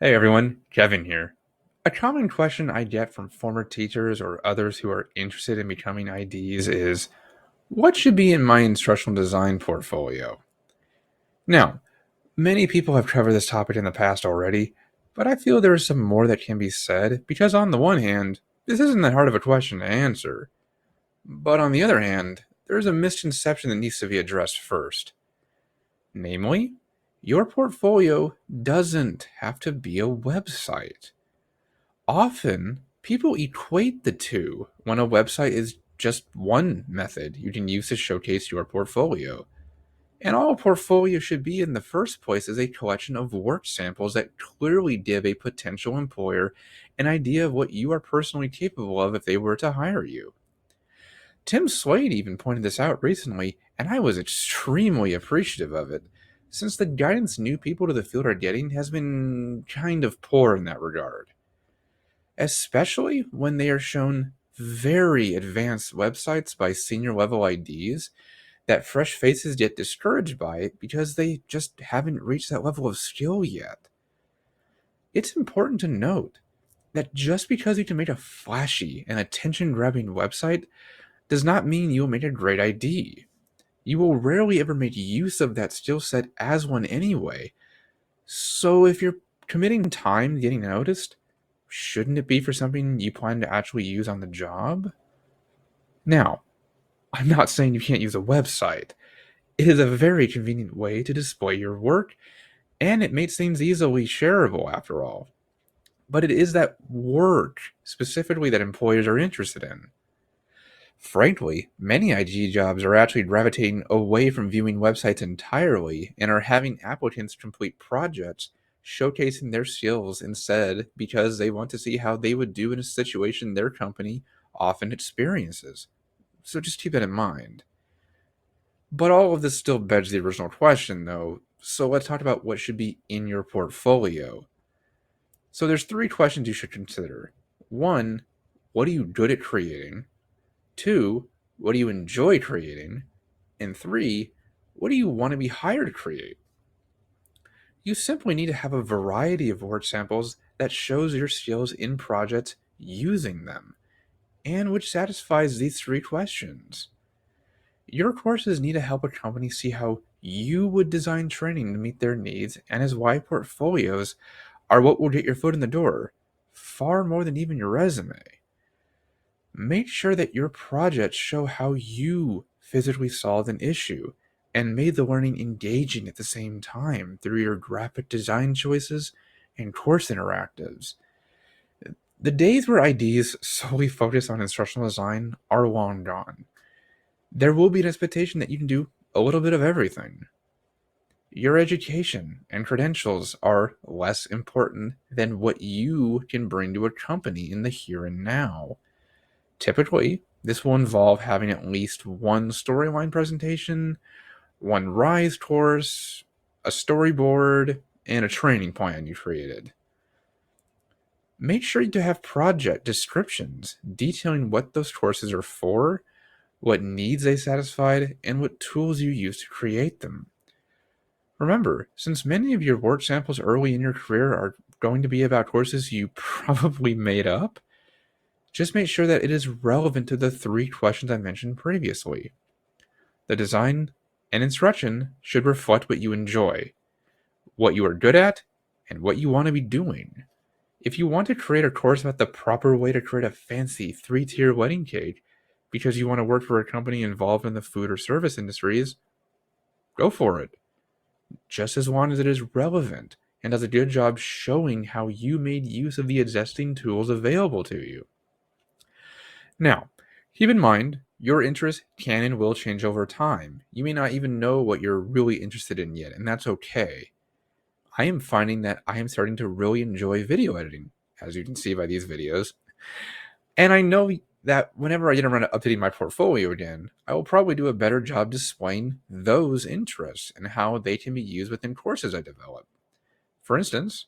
Hey everyone, Kevin here. A common question I get from former teachers or others who are interested in becoming IDs is, what should be in my instructional design portfolio? Now, many people have covered this topic in the past already, but I feel there is some more that can be said because, on the one hand, this isn't that hard of a question to answer. But on the other hand, there is a misconception that needs to be addressed first. Namely, your portfolio doesn't have to be a website. Often, people equate the two when a website is just one method you can use to showcase your portfolio. And all a portfolio should be in the first place is a collection of work samples that clearly give a potential employer an idea of what you are personally capable of if they were to hire you. Tim Slade even pointed this out recently, and I was extremely appreciative of it, since the guidance new people to the field are getting has been kind of poor in that regard, especially when they are shown very advanced websites by senior level IDs that fresh faces get discouraged by it because they just haven't reached that level of skill yet. It's important to note that just because you can make a flashy and attention grabbing website does not mean you will make a great ID. You will rarely ever make use of that skill set as one anyway. So if you're committing time to getting noticed, shouldn't it be for something you plan to actually use on the job? Now, I'm not saying you can't use a website. It is a very convenient way to display your work, and it makes things easily shareable after all. But it is that work specifically that employers are interested in. Frankly, many IG jobs are actually gravitating away from viewing websites entirely and are having applicants complete projects showcasing their skills instead because they want to see how they would do in a situation their company often experiences. So just keep that in mind. But all of this still begs the original question, though. So let's talk about what should be in your portfolio. So there's three questions you should consider. One, what are you good at creating? Two, what do you enjoy creating? And three, what do you want to be hired to create? You simply need to have a variety of work samples that shows your skills in projects using them, and which satisfies these three questions. Your courses need to help a company see how you would design training to meet their needs, and is why portfolios are what will get your foot in the door, far more than even your resume. Make sure that your projects show how you physically solved an issue and made the learning engaging at the same time through your graphic design choices and course interactives. The days where IDs solely focus on instructional design are long gone. There will be an expectation that you can do a little bit of everything. Your education and credentials are less important than what you can bring to a company in the here and now. Typically, this will involve having at least one storyline presentation, one Rise course, a storyboard, and a training plan you created. Make sure to have project descriptions detailing what those courses are for, what needs they satisfied, and what tools you use to create them. Remember, since many of your work samples early in your career are going to be about courses you probably made up, just make sure that it is relevant to the three questions I mentioned previously. The design and instruction should reflect what you enjoy, what you are good at, and what you want to be doing. If you want to create a course about the proper way to create a fancy 3-tier wedding cake because you want to work for a company involved in the food or service industries, go for it. Just as long as it is relevant and does a good job showing how you made use of the existing tools available to you. Now, keep in mind, your interests can and will change over time. You may not even know what you're really interested in yet, and that's okay. I am finding that I am starting to really enjoy video editing, as you can see by these videos. And I know that whenever I get around to updating my portfolio again, I will probably do a better job displaying those interests and how they can be used within courses I develop. For instance,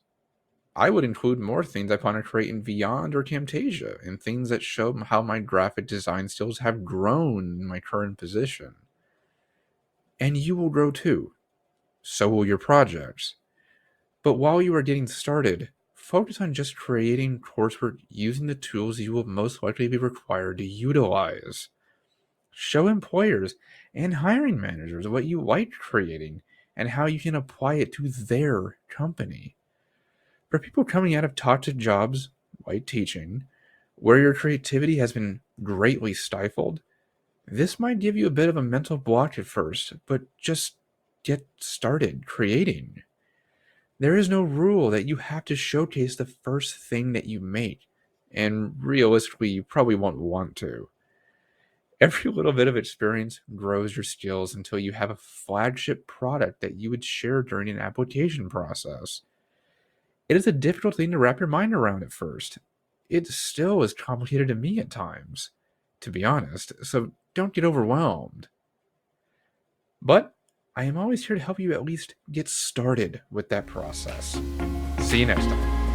I would include more things I plan to create in Beyond or Camtasia, and things that show how my graphic design skills have grown in my current position. And you will grow too. So will your projects. But while you are getting started, focus on just creating coursework using the tools you will most likely be required to utilize. Show employers and hiring managers what you like creating and how you can apply it to their company. For people coming out of toxic jobs, like teaching, where your creativity has been greatly stifled, this might give you a bit of a mental block at first, but just get started creating. There is no rule that you have to showcase the first thing that you make, and realistically, you probably won't want to. Every little bit of experience grows your skills until you have a flagship product that you would share during an application process. It is a difficult thing to wrap your mind around at first. It still is complicated to me at times, to be honest, so don't get overwhelmed. But I am always here to help you at least get started with that process. See you next time.